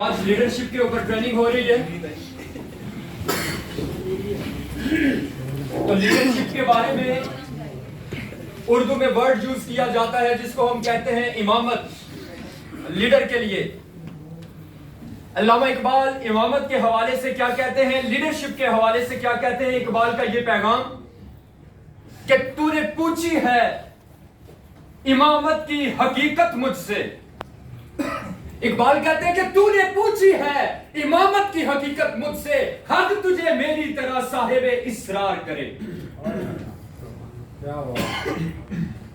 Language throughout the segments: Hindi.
आज लीडरशिप के ऊपर ट्रेनिंग हो रही है। तो लीडरशिप के बारे में उर्दू में वर्ड यूज किया जाता है जिसको हम कहते हैं इमामत। लीडर के लिए अल्लामा इकबाल इमामत के हवाले से क्या कहते हैं, लीडरशिप के हवाले से क्या कहते हैं। इकबाल का ये पैगाम कि तूने पूछी है इमामत की हकीकत मुझसे। इकबाल कहते हैं कि तूने पूछी है इमामत की हकीकत मुझसे, हक तुझे मेरी तरह साहिब इसरार करे।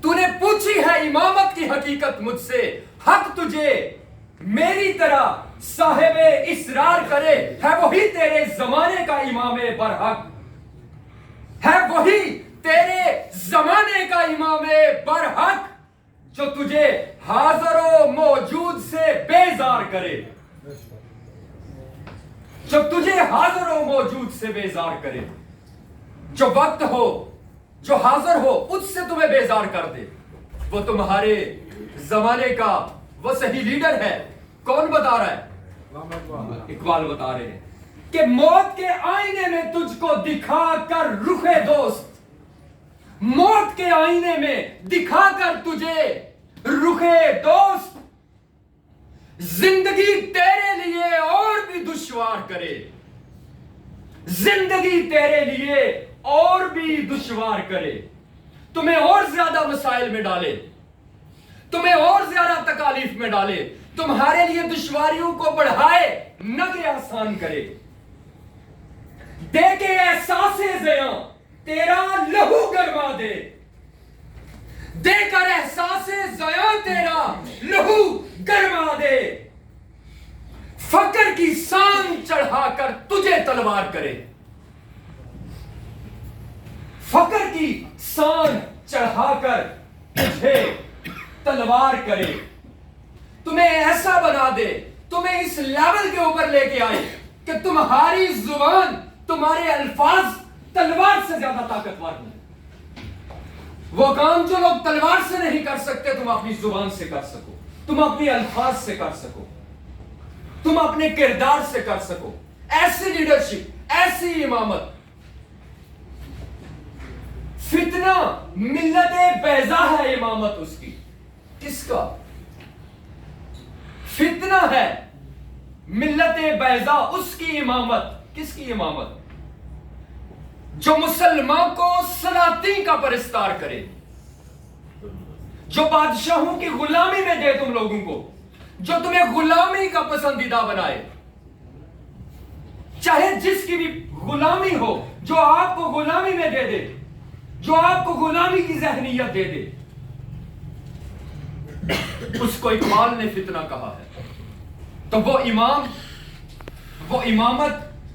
तूने पूछी है इमामत की हकीकत मुझसे, हक तुझे मेरी तरह साहिब इसरार करे। है वही तेरे जमाने का इमाम बरहक, है वही तेरे जमाने का इमाम बरहक जो तुझे हाजरो मौजूद से बेजार करे, जो तुझे हाजरो मौजूद से बेजार करे। जो वक्त हो, जो हाजिर हो, उससे तुम्हें बेजार कर दे। वो तुम्हारे जमाने का वो सही लीडर है। कौन बता रहा है? इकबाल बता रहे हैं कि मौत के आईने में तुझको दिखाकर रुखे दोस्त, मौत के आईने में दिखाकर तुझे रुखे दोस्त, जिंदगी तेरे लिए और भी दुश्वार करे, जिंदगी तेरे लिए और भी दुश्वार करे, तुम्हें और ज्यादा मसाइल में डाले, तुम्हें और ज्यादा तकालीफ में डाले, तुम्हारे लिए दुश्वारियों को बढ़ाए न कि आसान करे। दे के एहसासे ज़िया तेरा लहू गरमा दे, देकर एहसासे ज़िया तेरा लहू गरमा दे। फकर की सांग चढ़ाकर तुझे तलवार करे, फकर की सांग चढ़ाकर तुझे तलवार करे। तुम्हें ऐसा बना दे, तुम्हें इस लेवल के ऊपर लेके आए कि तुम्हारी जुबान, तुम्हारे अल्फाज तलवार से ज्यादा ताकतवर हो। वो काम जो लोग तलवार से नहीं कर सकते तुम अपनी जुबान से कर सको, तुम अपने अल्फाज से कर सको, तुम अपने किरदार से कर सको। ऐसी लीडरशिप, ऐसी इमामत। फितना मिल्लत बैजा है इमामत उसकी। किसका? फितना है मिल्लत बैजा, उसकी इमामत। किसकी इमामत? जो मुसलमान को सलाती का परिस्तार करे, जो बादशाहों की गुलामी में दे तुम लोगों को, जो तुम्हें गुलामी का पसंदीदा बनाए, चाहे जिसकी भी गुलामी हो, जो आपको गुलामी में दे दे, जो आपको गुलामी की जहनीयत दे दे, उसको इकबाल ने फितना कहा है। तो वो इमाम, वो इमामत,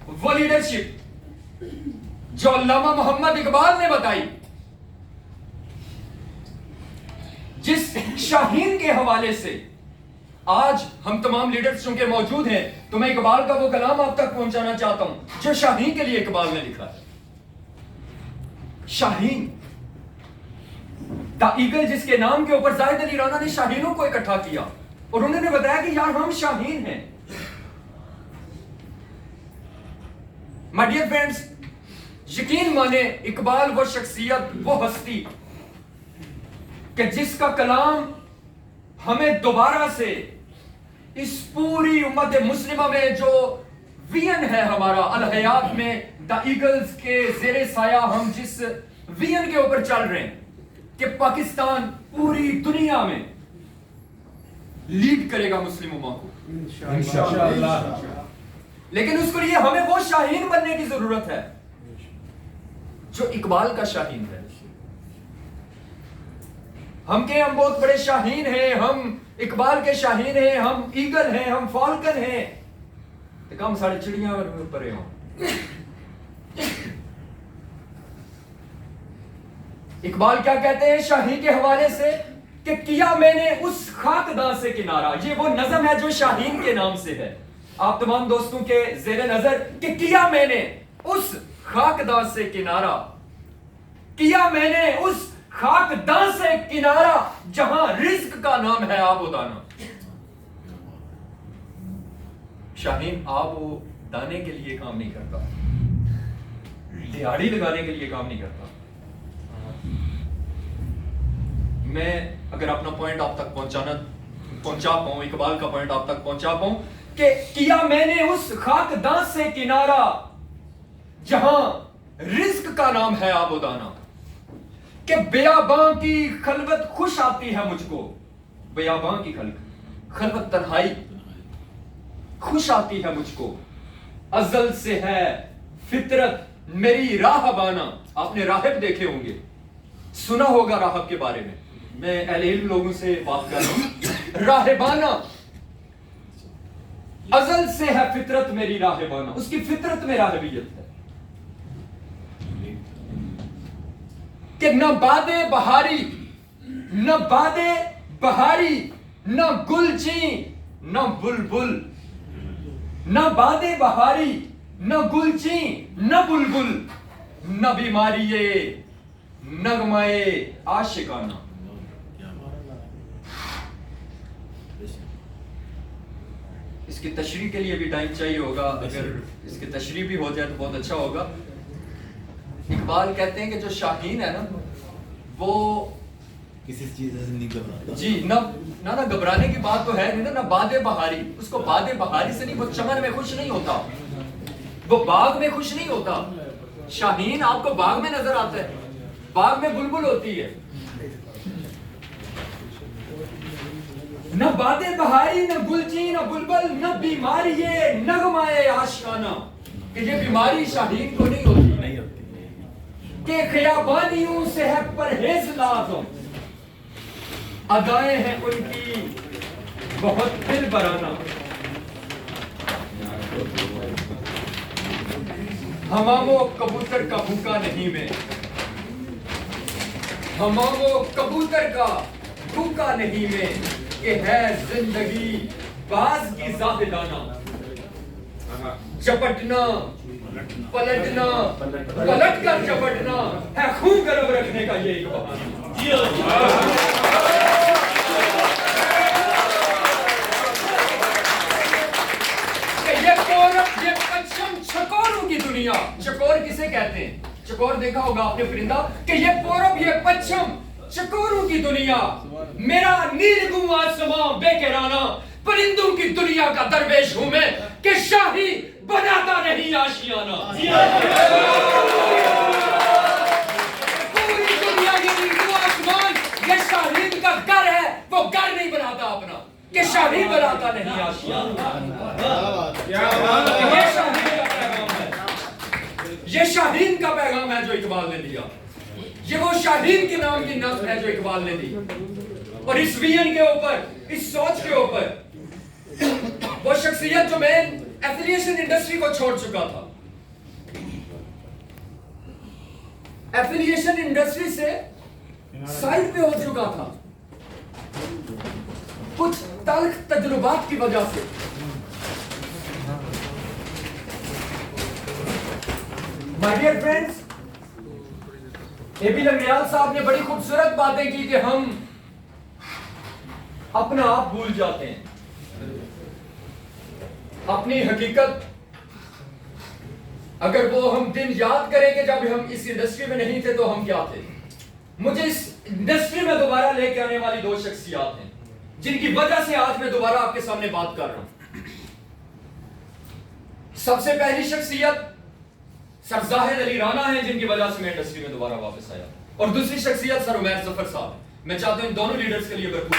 वो लीडरशिप जो अल्लामा मोहम्मद इकबाल ने बताई, जिस शाहीन के हवाले से आज हम तमाम लीडर्स चूंकि मौजूद हैं, तो मैं इकबाल का वो कलाम आप तक पहुंचाना चाहता हूं जो शाहीन के लिए इकबाल ने लिखा है। शाहीन, द ईगल, जिसके नाम के ऊपर जाहिद अली राना ने शाहीनों को इकट्ठा किया और उन्होंने बताया कि यार हम शाहीन हैं। माय डियर फ्रेंड्स, यकीन माने इकबाल वो शख्सियत, वो हस्ती कि जिसका कलाम हमें दोबारा से इस पूरी उम्मत मुस्लिमा में जो विजन है हमारा अल हयात में, द ईगल्स के जेरे साया हम जिस विजन के ऊपर चल रहे हैं कि पाकिस्तान पूरी दुनिया में लीड करेगा मुस्लिम उम्मा को इंशाअल्लाह। लेकिन उसके लिए हमें वो शाहीन बनने की जरूरत है जो इकबाल का शाहीन है। हम बहुत बड़े शाहीन हैं, हम इकबाल के शाहीन हैं, हम ईगल हैं, हम फॉल्कन हैं, तो कम साढ़े चिड़िया परे हो। इकबाल क्या कहते हैं शाही के हवाले से कि किया मैंने उस खाकदां से किनारा। ये वो नज़म है जो शाहीन के नाम से है। आप तमाम दोस्तों के ज़ेरे नजर कि किया मैंने उस खाकदां से किनारा, किया मैंने उस खाकदां से किनारा जहां रिज्क का नाम है आबोदाना। शाहीन आप वो दाने के लिए काम नहीं करता, दिहाड़ी लगाने के लिए काम नहीं करता। मैं अगर अपना पॉइंट आप तक पहुंचा पाऊं, इकबाल का पॉइंट आप तक पहुंचा पाऊं कि किया मैंने उस खाकदान से किनारा जहां रिस्क का नाम है आबोदाना, कि बियाबां की खलवत खुश आती है मुझको, बियाबां की खलवत तन्हाई खुश आती है मुझको, अजल से है फितरत मेरी राहबाना। आपने राहिब देखे होंगे, सुना होगा राहब के बारे में, मैं अहले इल्म लोगों से बात कर रहा हूं। राहिबाना, अजल से है फितरत मेरी राहिबाना, उसकी फितरत में राहिबियत है कि न बादे बहारी, न बादे बहारी, न गुलची, न बुलबुल, न बादे बहारी, न गुलची, न बुलबुल, न बीमारी ये नगमाए आशिकाना। इसकी तशरीह के लिए भी टाइम चाहिए होगा, अगर इसकी तशरीह भी हो जाए तो बहुत अच्छा होगा। इकबाल कहते हैं कि जो शाहीन है ना, वो किसी चीज से नहीं घबराता जी, ना घबराने की बात तो है नहीं ना बादे बहारी, उसको बादे बहारी से नहीं, वो चमन में खुश नहीं होता, वो बाग में खुश नहीं होता। शाहीन आपको बाग में नजर आता है, बाग में बुलबुल होती है। न बादे बहारी, न गुलची, न बुलबुल, न बीमारी ये नगमाए आशिकाना, कि ये बीमारी शाहीन को नहीं होती, नहीं होती कि खियाबानियों से है परहेज लाज़िम, अदाएं हैं उनकी बहुत दिल बराना। हमामो कबूतर का भूखा नहीं मैं, हमामो कबूतर का भूखा नहीं मैं, कि है जिंदगी बाज की जाहिदाना। चपटना पलटना, पलट कर चपटना है खून गर्म रखने का ये एक बहाना। ये पश्चिम चकोरों की दुनिया, चकोर किसे कहते हैं? चकोर देखा होगा आपने परिंदा, कि ये पूरब ये पश्चिम चकोरों की दुनिया, मेरा नीलगुम आसमां बेकराना, परिंदों की दुनिया का दरवेश हूं मैं, कि शाही बनाता नहीं आशियाना। पूरी दुनिया की नीलगुम आसमान ये शाहीन का घर है, वो घर नहीं बनाता अपना, कि शाही बनाता नहीं आशियाना। ये शाहीन का पैगाम है, ये शाहीन का पैगाम है जो इकबाल ने दिया, ये वो शाहीन के नाम की नस्ल है जो इकबाल ने दी। और इस विजन के ऊपर, इस सोच के ऊपर, वो शख्सियत जो मैं एफिलिएशन इंडस्ट्री को छोड़ चुका था, एफिलिएशन इंडस्ट्री से साइड पे हो चुका था कुछ तल्ख तजुर्बात की वजह से। My dear friends, AB Langrial साहब ने बड़ी खूबसूरत बातें की कि हम अपना आप भूल जाते हैं, अपनी हकीकत। अगर वो हम दिन याद करें कि जब हम इस इंडस्ट्री में नहीं थे तो हम क्या थे। मुझे इस इंडस्ट्री में दोबारा लेके आने वाली दो शख्सियत हैं जिनकी वजह से आज मैं दोबारा आपके सामने बात कर रहा हूं। सबसे पहली शख्सियत सर जाहिद अली राना है, जिनकी वजह से मैं इंडस्ट्री में दोबारा वापस आया, और दूसरी शख्सियत सर उमैर जफर साहब। मैं चाहता हूं इन दोनों लीडर्स के लिए भरपूर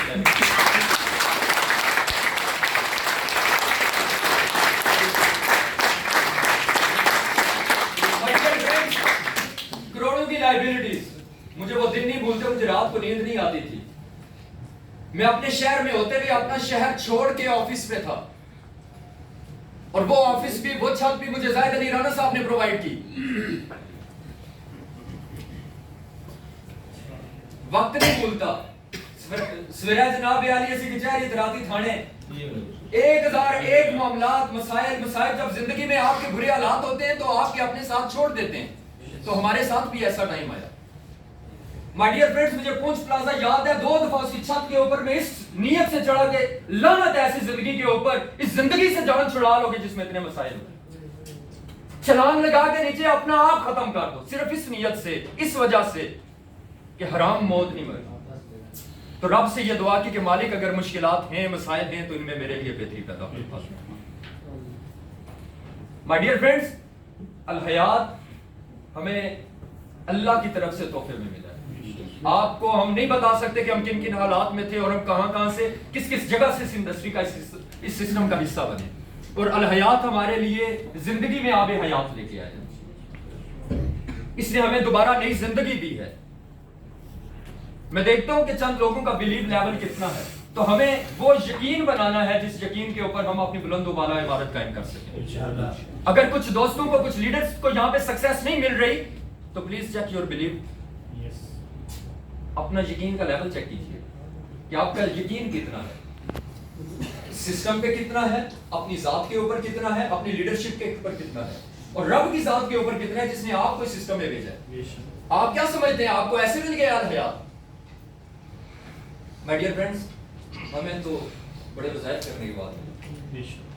करोड़ों की लाइबिलिटीज, मुझे वो दिन नहीं भूलते, मुझे रात को नींद नहीं आती थी। मैं अपने शहर में होते हुए अपना शहर छोड़ के ऑफिस में था, और वो ऑफिस भी, वो छत भी मुझे जाहिद अली राना साहब ने प्रोवाइड की। वक्त नहीं भूलता। सवेरे जनाब आली ऐसी कचहरी तराती थाने 1001 मामलात मसाइल जब जिंदगी में आपके बुरे हालात होते हैं तो आपके अपने साथ छोड़ देते हैं। तो हमारे साथ भी ऐसा टाइम आया माय डियर फ्रेंड्स, मुझे पूंछ प्लाजा याद है, 2 दफा उसकी छत के ऊपर मैं इस नीयत से चढ़ा के लानत है ऐसी जिंदगी के ऊपर, इस जिंदगी से जान छुड़ा लोगे जिसमें इतने मसाइल हो, छलांग लगा के नीचे अपना आप खत्म कर दो, सिर्फ इस नीयत से, इस वजह से कि हराम मौत नहीं मरनी। तो रब से ये दुआ की कि मालिक अगर मुश्किलात हैं, मसाइल हैं, तो इनमें मेरे लिए बेहतरी पैदा हो। माय डियर फ्रेंड्स, अल हयात हमें अल्लाह की तरफ से तोहफे में मिला है। आपको हम नहीं बता सकते कि हम किन किन हालात में थे और हम कहां से किस किस जगह से इस इंडस्ट्री का इस सिस्टम का हिस्सा बने, और अल हयात हमारे लिए जिंदगी में आबे हयात लेके आए, इसने हमें दोबारा नई जिंदगी दी है। मैं देखता हूं कि चंद लोगों का बिलीव लेवल कितना है, तो हमें वो यकीन बनाना है जिस यकीन के ऊपर हम अपनी बुलंद वाला इमारत कायम कर सकें। अगर कुछ दोस्तों को, कुछ लीडर्स को यहां पे सक्सेस नहीं मिल रही, तो प्लीज चेक योर बिलीव, अपना यकीन का लेवल चेक कीजिए कि आपका यकीन कितना है, सिस्टम पे कितना है, अपनी जात के ऊपर कितना है, अपनी लीडरशिप के ऊपर कितना है, और रब की जात के ऊपर कितना है जिसने आपको इस सिस्टम में भेजा है। आप क्या समझते हैं आपको ऐसे मिल गया यार हयात? माय डियर फ्रेंड्स, हमें तो बड़े वज़ाइफ करने की बात है।